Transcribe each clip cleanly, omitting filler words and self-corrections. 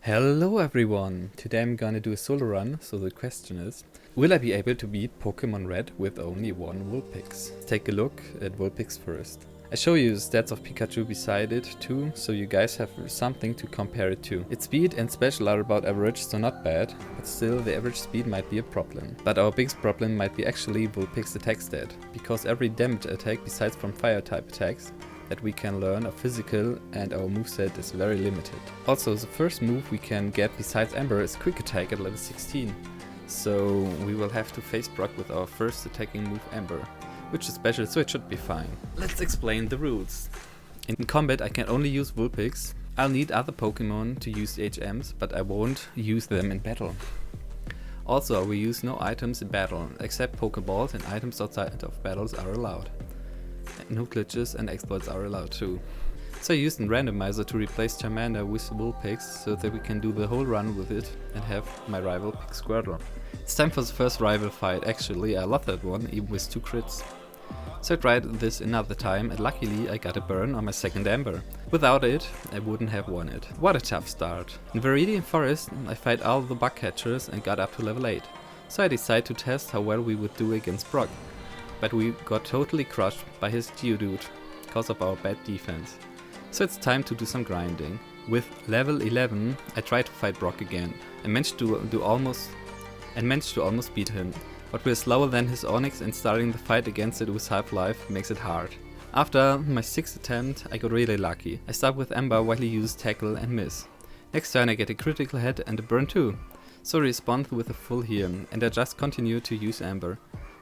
Hello everyone! Today I'm gonna do a solo run, so the question is, will I be able to beat Pokémon Red with only one Vulpix? Take a look at Vulpix first. I show you the stats of Pikachu beside it too, so you guys have something to compare it to. Its speed and special are about average, so not bad, but still the average speed might be a problem. But our biggest problem might be actually Vulpix attack stat, because every damage attack besides from fire type attacks that we can learn are physical and our moveset is very limited. Also, the first move we can get besides Ember is Quick Attack at level 16. So we will have to face Brock with our first attacking move Ember, which is special, so it should be fine. Let's explain the rules. In combat I can only use Vulpix. I'll need other Pokemon to use the HMs, but I won't use them in battle. Also, we use no items in battle, except Pokeballs, and items outside of battles are allowed. No glitches and exploits are allowed too. So I used a randomizer to replace Charmander with Vulpix so that we can do the whole run with it and have my rival pick Squirtle. It's time for the first rival fight. Actually, I love that one, even with 2 crits. So I tried this another time and luckily I got a burn on my second Ember. Without it, I wouldn't have won it. What a tough start. In Viridian Forest, I fight all the bug catchers and got up to level 8. So I decided to test how well we would do against Brock. But we got totally crushed by his Geodude because of our bad defense. So it's time to do some grinding. With level 11 I tried to fight Brock again and managed to almost beat him. But we're slower than his Onix and starting the fight against it with half-life makes it hard. After my 6th attempt I got really lucky. I start with Ember while he used Tackle and miss. Next turn I get a critical hit and a burn too. So I respond with a full heal and I just continue to use Ember.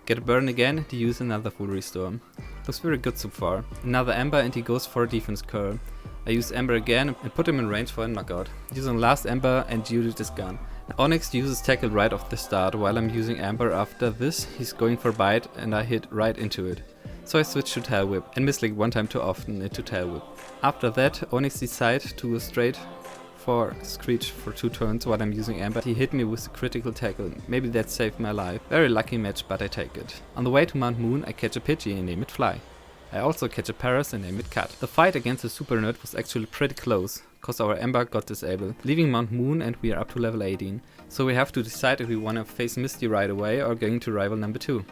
Get a burn again and use another full restore. Looks very good so far. Another Ember and he goes for a defense curl. I use Ember again and put him in range for a knockout. Using last Ember and Geodude is gone. Onyx uses Tackle right off the start while I'm using Ember. After this he's going for Bite and I hit right into it. So I switch to Tail Whip and miss like one time too often into Tail Whip. After that Onyx decides to straight for Screech for 2 turns while I'm using Ember. He hit me with a critical tackle. Maybe that saved my life. Very lucky match, but I take it. On the way to Mount Moon I catch a Pidgey and name it Fly. I also catch a Paras and name it Cut. The fight against the Super Nerd was actually pretty close, cause our Ember got disabled, leaving Mount Moon and we are up to level 18. So we have to decide if we wanna face Misty right away or going to rival number 2.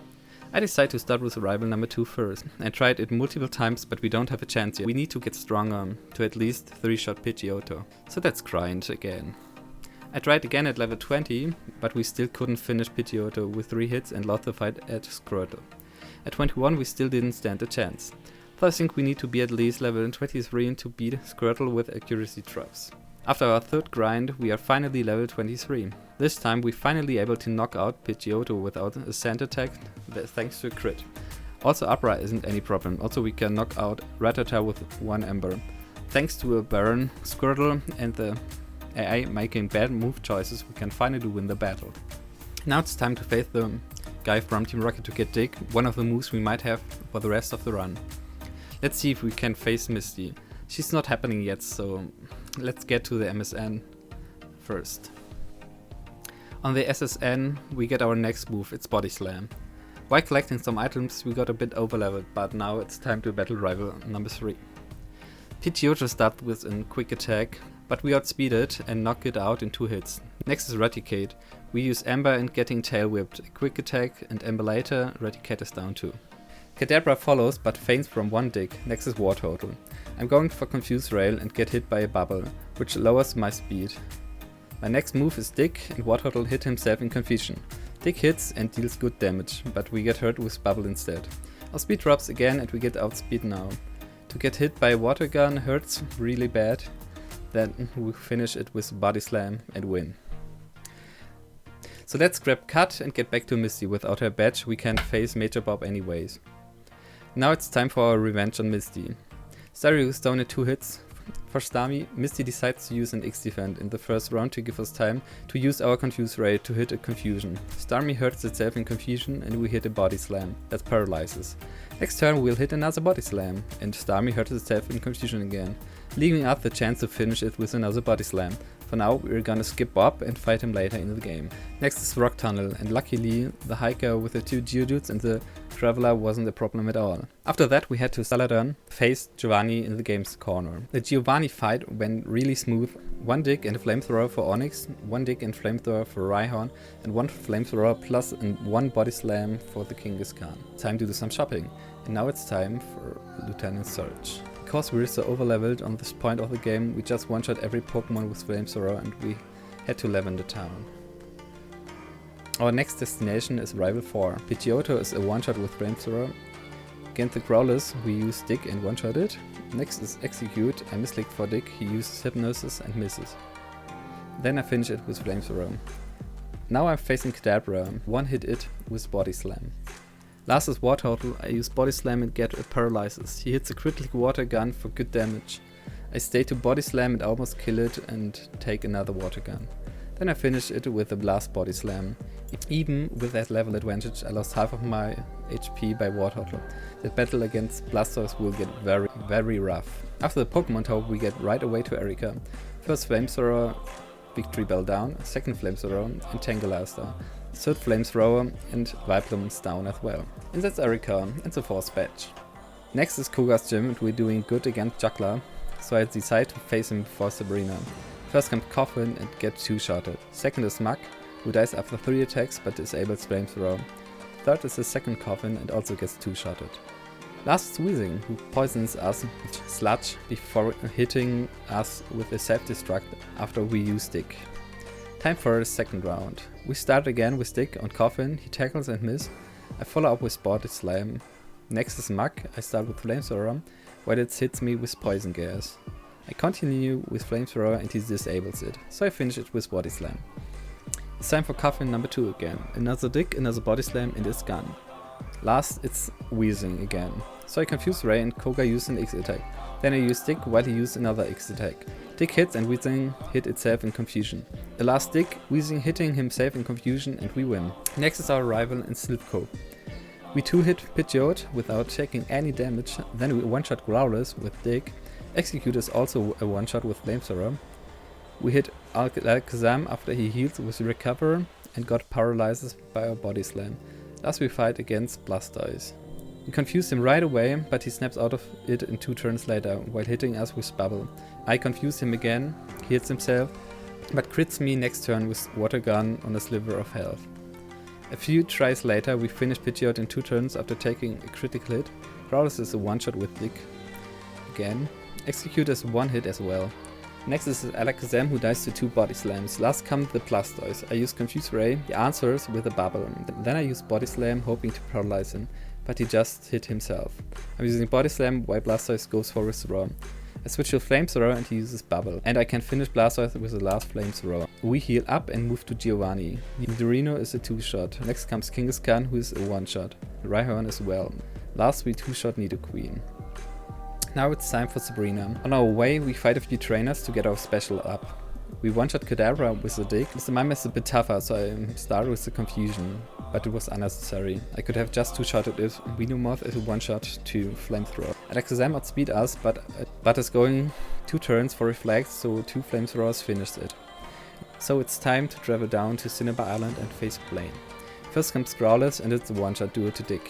I decide to start with rival number 2 first. I tried it multiple times but we don't have a chance yet. We need to get stronger to at least 3-shot Pidgeotto. So let's grind again. I tried again at level 20 but we still couldn't finish Pidgeotto with 3 hits and lost the fight at Squirtle. At 21 we still didn't stand a chance. So I think we need to be at least level 23 to beat Squirtle with accuracy drops. After our 3rd grind we are finally level 23. This time we finally able to knock out Pidgeotto without a sand attack thanks to a crit. Also Abra isn't any problem, also we can knock out Rattata with 1 Ember. Thanks to a burn, Squirtle and the AI making bad move choices we can finally win the battle. Now it's time to face the guy from Team Rocket to get Dig, one of the moves we might have for the rest of the run. Let's see if we can face Misty. She's not happening yet, so let's get to the MSN first. On the SSN we get our next move, it's Body Slam. While collecting some items we got a bit overleveled, but now it's time to battle rival number 3. Pidgeotto starts with a quick attack, but we outspeed it and knock it out in 2 hits. Next is Raticate. We use Ember and getting Tail Whipped, a quick attack and Ember later, Raticate is down too. Kadabra follows but faints from 1 dig, next is War Total. I'm going for Confuse Rail and get hit by a bubble, which lowers my speed. My next move is Dig and War Total hit himself in Confusion. Dig hits and deals good damage, but we get hurt with Bubble instead. Our speed drops again and we get outspeed now. To get hit by a Water Gun hurts really bad, then we finish it with Body Slam and win. So let's grab Cut and get back to Misty. Without her badge we can't face Major Bob anyways. Now it's time for our revenge on Misty. Staryu is down at 2 hits. For Starmie, Misty decides to use an X-Defend in the first round to give us time to use our Confuse Ray to hit a Confusion. Starmie hurts itself in Confusion and we hit a Body Slam, that paralyzes. Next turn we'll hit another Body Slam and Starmie hurts itself in Confusion again, leaving us the chance to finish it with another Body Slam. For now, we're gonna skip Bob and fight him later in the game. Next is Rock Tunnel, and luckily the hiker with the 2 Geodudes and the Traveler wasn't a problem at all. After that, we had to Saladin face Giovanni in the game's corner. The Giovanni fight went really smooth. 1 dig and a flamethrower for Onyx, 1 dig and flamethrower for Rhyhorn, and 1 flamethrower plus and 1 body slam for the Kangaskhan. Time to do some shopping. And now it's time for Lieutenant Surge. Because we're so overleveled on this point of the game, we just one-shot every Pokemon with flamethrower and we had to level the town. Our next destination is Rival 4. Pidgeotto is a one-shot with flamethrower. Against the Growlers, we use Dig and one-shot it. Next is Execute. I misclicked for Dig, he uses Hypnosis and misses. Then I finish it with flamethrower. Now I'm facing Kadabra, one-hit it with Body Slam. Last is Wartortle. I use Body Slam and get a Paralysis. He hits a critical water gun for good damage. I stay to Body Slam and almost kill it and take another water gun. Then I finish it with a Blast Body Slam. Even with that level advantage, I lost half of my HP by Wartortle. The battle against Blastoise will get very rough. After the Pokemon Tower, we get right away to Erika. First Flamethrower, Victory Bell down, second Flamethrower and Tangelaster. Third Flamethrower and Vileplume's down as well. And that's Erika and the 4th badge. Next is Koga's gym and we're doing good against Juggler, so I decide to face him before Sabrina. First comes Coffin and gets 2-shotted. Second is Muk, who dies after 3 attacks but disables Flamethrower. Third is the second Coffin and also gets 2-shotted. Last is Weezing, who poisons us with Sludge before hitting us with a self-destruct after we use Dig. Time for the second round. We start again with Dig on Coffin, he tackles and miss. I follow up with Body Slam. Next is Muk, I start with Flamethrower, while it hits me with Poison Gas. I continue with Flamethrower and he disables it, so I finish it with Body Slam. It's time for Coffin number 2 again. Another Dig, another Body Slam and it's gone. Last it's Weezing again. So I confuse Ray and Koga use an X attack. Then I use Dig while he used another X attack. Dig hits and Weezing hit itself in confusion. The last Dig, Weezing hitting himself in confusion and we win. Next is our rival in Silph. We 2-hit Pidgeot without taking any damage, then we one-shot Growlers with Dig. Execute is also a one-shot with Flamethrower. We hit Alakazam after he heals with Recover and got paralyzed by our Body Slam. Last we fight against Blastoise. We confuse him right away, but he snaps out of it in 2 turns later, while hitting us with Bubble. I confuse him again, he hits himself, but crits me next turn with Water Gun on a sliver of health. A few tries later, we finish Pidgeot in 2 turns after taking a critical hit. Growlers is a one-shot with Dig. Again. Execute is 1-hit as well. Next is Alakazam, who dies to 2 Body Slams. Last comes the Blastoise. I use Confuse Ray, he answers with a Bubble. Then I use Body Slam, hoping to paralyze him, but he just hit himself. I'm using Body Slam while Blastoise goes for Withdraw. I switch to Flamethrower and he uses Bubble, and I can finish Blastoise with the last Flamethrower. We heal up and move to Giovanni. Nidorino is a 2-shot. Next comes Kangaskhan, who is a 1-shot. Rhyhorn as well. Last we 2-shot Nidoqueen. Now it's time for Sabrina. On our way we fight a few trainers to get our special up. We one-shot Kadabra with a Dig. Mr. Mime is a bit tougher, so I started with the confusion, but it was unnecessary. I could have just 2-shotted it. Venomoth is a one-shot to Flamethrower. Alakazam outspeed us, but is going 2 turns for Reflect, so 2 Flamethrowers finished it. So it's time to travel down to Cinnabar Island and face Blaine. First comes Growlithe and it's a one-shot duo to Dig.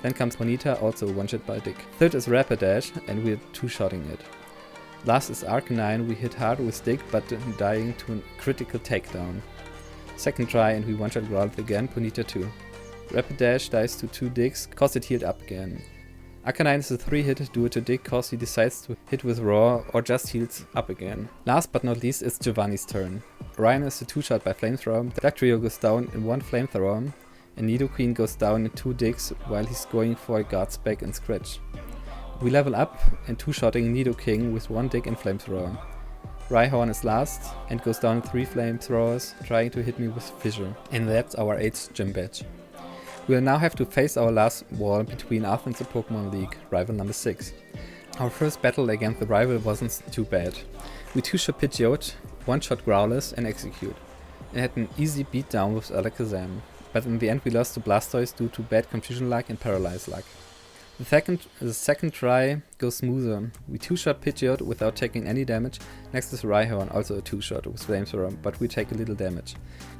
Then comes Ponyta, also a one-shot by Dig. Third is Rapidash and we're 2-shotting it. Last is Arcanine, we hit hard with Dig but dying to a critical takedown. Second try and we one-shot Growlithe again, Ponyta 2. Rapidash dies to 2 Digs cause it healed up again. Arcanine is a 3-hit duo to Dig cause he decides to hit with Roar or just heals up again. Last but not least it's Giovanni's turn. Ryan is a 2-shot by Flamethrower, the Dugtrio goes down in 1 Flamethrower, and Nidoqueen goes down in 2 Digs while he's going for a Guard Spec and Scratch. We level up and 2-shotting Nidoking with 1 Dig and Flamethrower. Rhyhorn is last and goes down in 3 Flamethrowers, trying to hit me with Fissure. And that's our 8th gym badge. We will now have to face our last wall between us and the Pokemon League, rival number 6. Our first battle against the rival wasn't too bad. We 2-shot Pidgeot, 1-shot Growlithe and Execute. And had an easy beatdown with Alakazam, but in the end we lost to Blastoise due to bad confusion luck and paralyze luck. The second try goes smoother. We 2-shot Pidgeot without taking any damage. Next is Rhyhorn, also a 2-shot with Flamethrower, but we take a little damage.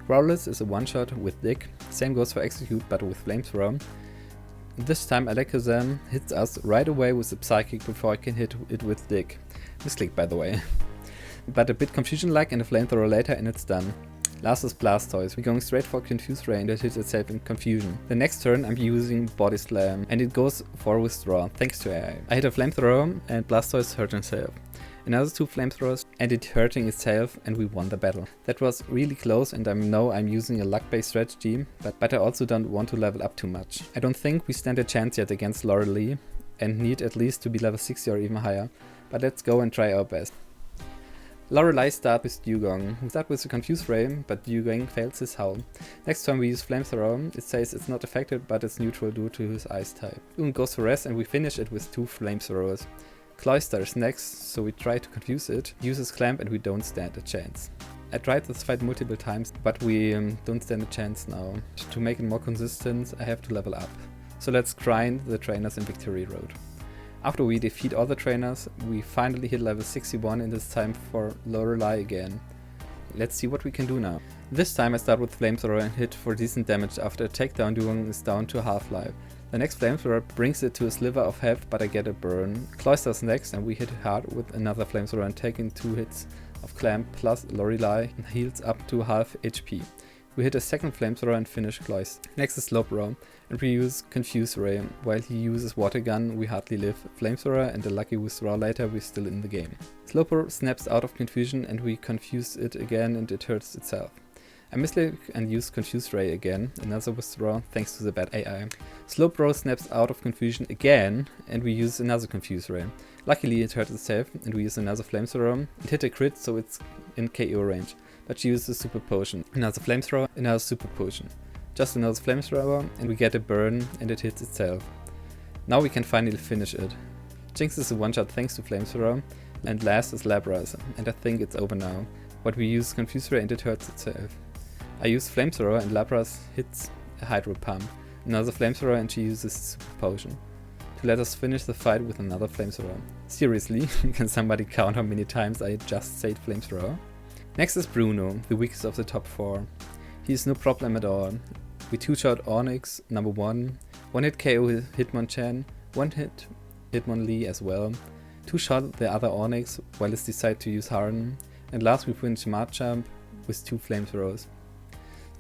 Growlithe is a 1-shot with Dig. Same goes for Execute, but with Flamethrower. This time Alakazam hits us right away with the Psychic before I can hit it with Dig. Misclick, by the way. But a bit confusion-like and a Flamethrower later and it's done. Last is Blastoise. We're going straight for Confuse Ray and it hits itself in confusion. The next turn I'm using Body Slam and it goes for Withdraw, thanks to AI. I hit a Flamethrower and Blastoise hurt himself. Another 2 Flamethrowers and it hurting itself and we won the battle. That was really close and I know I'm using a luck-based strategy, but I also don't want to level up too much. I don't think we stand a chance yet against Lorelei and need at least to be level 60 or even higher, but let's go and try our best. Lorelei starts with Dewgong. We start with the Confuse Ray, but Dewgong fails his Howl. Next time we use Flamethrower, it says it's not affected but it's neutral due to his Ice type. Dewgong goes for Rest and we finish it with 2 Flamethrowers. Cloyster is next, so we try to confuse it, uses Clamp and we don't stand a chance. I tried this fight multiple times, but we don't stand a chance now. To make it more consistent, I have to level up. So let's grind the trainers in Victory Road. After we defeat all the trainers, we finally hit level 61 and it's time for Lorelei again. Let's see what we can do now. This time I start with Flamethrower and hit for decent damage after a takedown. Dewgong is down to half-life. The next Flamethrower brings it to a sliver of health, but I get a burn. Cloyster's next and we hit hard with another Flamethrower and taking 2 hits of Clamp plus Lorelei heals up to half HP. We hit a second Flamethrower and finish Cloyster. Next is Slowbro and we use Confuse Ray. While he uses Water Gun, we hardly live. Flamethrower and a lucky withdraw later, we're still in the game. Slowbro snaps out of confusion and we confuse it again and it hurts itself. I misclick and use Confuse Ray again, another withdraw thanks to the bad AI. Slowbro snaps out of confusion again and we use another Confuse Ray. Luckily it hurt itself and we use another Flamethrower. It hit a crit so it's in KO range, but she uses Super Potion. Another Flamethrower, another Super Potion. Just another Flamethrower and we get a burn and it hits itself. Now we can finally finish it. Jinx is a 1-shot thanks to Flamethrower and last is Lapras and I think it's over now, but we use Confuse Ray and it hurts itself. I use Flamethrower and Lapras hits a Hydro Pump, another Flamethrower and she uses Super Potion to let us finish the fight with another Flamethrower. Seriously, can somebody count how many times I just said Flamethrower? Next is Bruno, the weakest of the top 4. He is no problem at all. We 2-shot Onix, number 1, 1-hit KO Hitmonchan, 1-hit Hitmonlee as well, 2-shot the other Onix while it's decide to use Harden, and last we finish Machamp with 2 Flamethrowers.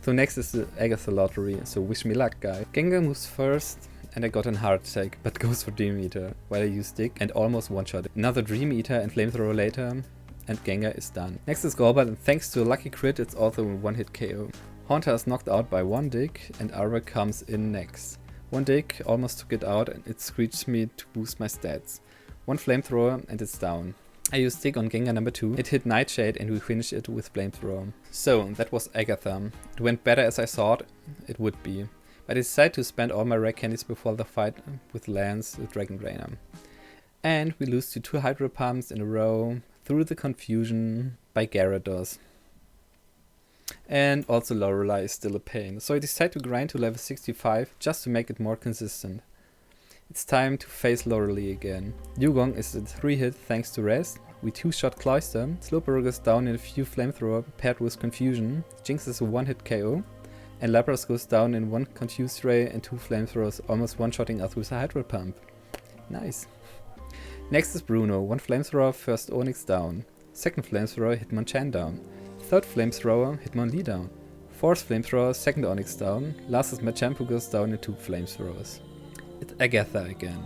So next is the Agatha Lottery, so wish me luck guys. Gengar moves first and I got an heart attack, but goes for Dream Eater, while I use Stick and almost 1-shot it. Another Dream Eater and Flamethrower later, and Gengar is done. Next is Golbat and thanks to a lucky crit it's also a 1-hit KO. Haunter is knocked out by 1 Dig and Arbok comes in next. 1 Dig almost took it out and it screeched me to boost my stats. 1 Flamethrower and it's down. I used Stick on Gengar number 2, it hit Nightshade and we finished it with Flamethrower. So that was Agatha. It went better as I thought it would be. But I decided to spend all my rare candies before the fight with Lance, the Dragon Drainer. And we lose to 2 Hydro Pumps in a row through the confusion by Gyarados. And also Lorelei is still a pain, so I decided to grind to level 65 just to make it more consistent. It's time to face Lorelei again. Dewgong is a 3-hit thanks to Rest. We 2-shot Cloyster. Slowbro goes down in a few Flamethrower paired with Confusion. Jinx is a 1-hit KO. And Lapras goes down in 1 Confuse Ray and 2 Flamethrowers, almost 1-shotting us with a Hydro Pump. Nice. Next is Bruno. 1 Flamethrower, first Onix down. Second Flamethrower, Hitmonchan down. Third Flamethrower, Hitmonlee down. Fourth Flamethrower, second Onix down. Last is Machamp who goes down in 2 Flamethrowers. It's Agatha again.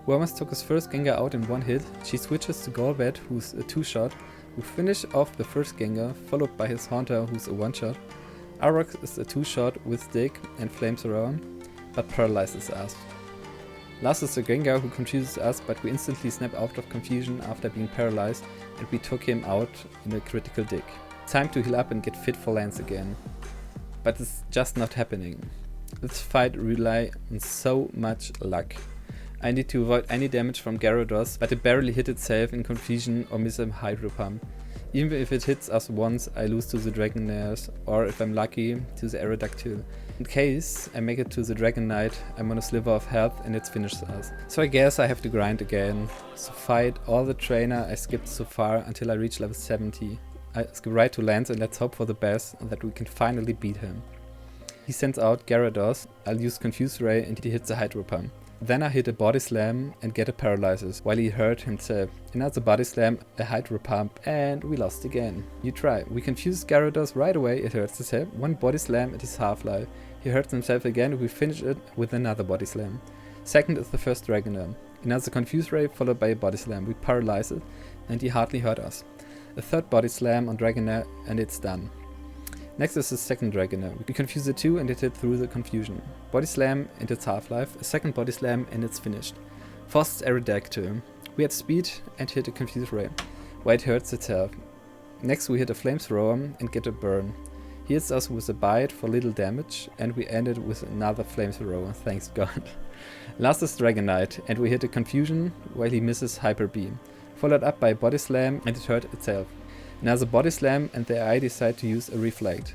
Wormus took his first Gengar out in 1 hit. She switches to Golbat, who's a 2-shot. We finish off the first Gengar, followed by his Haunter, who's a 1-shot. Arbok is a 2-shot with Dig and Flamethrower, but paralyzes us. Last is the Gengar who confuses us, but we instantly snap out of confusion after being paralyzed, and we took him out in a critical Dig. Time to heal up and get fit for Lance again. But it's just not happening. This fight relies on so much luck. I need to avoid any damage from Gyarados, but it barely hit itself in confusion or miss a Hydro Pump. Even if it hits us once, I lose to the Dragonairs, or if I'm lucky, to the Aerodactyl. In case I make it to the Dragon Knight, I'm on a sliver of health and it finishes us. So I guess I have to grind again. So fight all the trainer I skipped so far until I reach level 70. I skip right to Lance and let's hope for the best and that we can finally beat him. He sends out Gyarados, I'll use Confuse Ray and he hits a Hydro Pump. Then I hit a Body Slam and get a Paralysis, while he hurt himself. Another Body Slam, a Hydro Pump, and we lost again. You try. We confuse Gyarados right away, it hurts himself. One Body Slam, it is half-life. He hurts himself again, we finish it with another Body Slam. Second is the first Dragonair. Another Confuse Ray followed by a Body Slam. We paralyze it, and he hardly hurt us. A third Body Slam on Dragonair, and it's done. Next is the second Dragonair. We confuse the two and it hit through the confusion. Body Slam and it's half-life, a second Body Slam and it's finished. Fourth Aerodactyl. We had speed and hit a Confuse Ray, while it hurts itself. Next we hit a Flamethrower and get a burn. He hits us with a bite for little damage and we ended with another Flamethrower, thanks God. Last is Dragon Knight and we hit a Confusion while he misses Hyper Beam. Followed up by a Body Slam and it hurt itself. Another Body Slam and the AI decide to use a Reflect.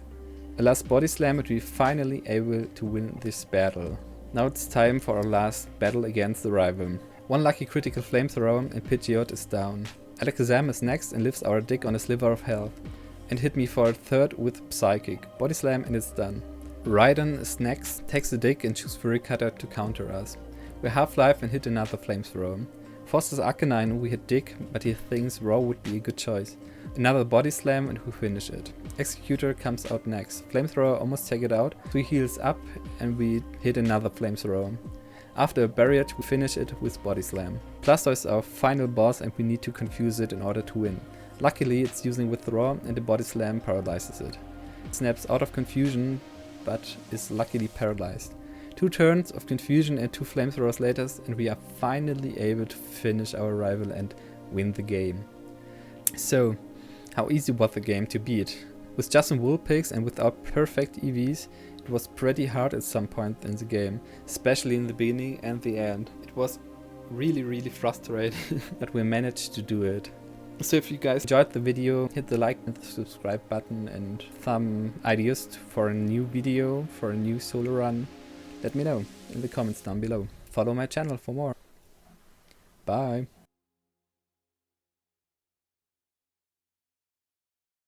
A last Body Slam and we're finally able to win this battle. Now it's time for our last battle against the rival. One lucky critical Flamethrower and Pidgeot is down. Alakazam is next and lifts our dick on a sliver of health. And hit me for a third with Psychic. Body Slam and it's done. Raiden is next, takes the dick and chooses Fury Cutter to counter us. We half-life and hit another Flamethrower. Fourth is Arcanine, we hit Dick, but he thinks Raw would be a good choice. Another Body Slam and we finish it. Executor comes out next. Flamethrower almost take it out, so he heals up and we hit another Flamethrower. After a barrier we finish it with Body Slam. Blastoise is our final boss and we need to confuse it in order to win. Luckily it's using Withdraw and the Body Slam paralyzes it. It snaps out of confusion but is luckily paralyzed. 2 turns of confusion and 2 Flamethrowers later and we are finally able to finish our rival and win the game. So, how easy was the game to beat? With just some Vulpix and without perfect EVs, it was pretty hard at some point in the game, especially in the beginning and the end. It was really frustrating, but we managed to do it. So if you guys enjoyed the video, hit the like and the subscribe button and some ideas for a new video, for a new solo run. Let me know in the comments down below. Follow my channel for more. Bye.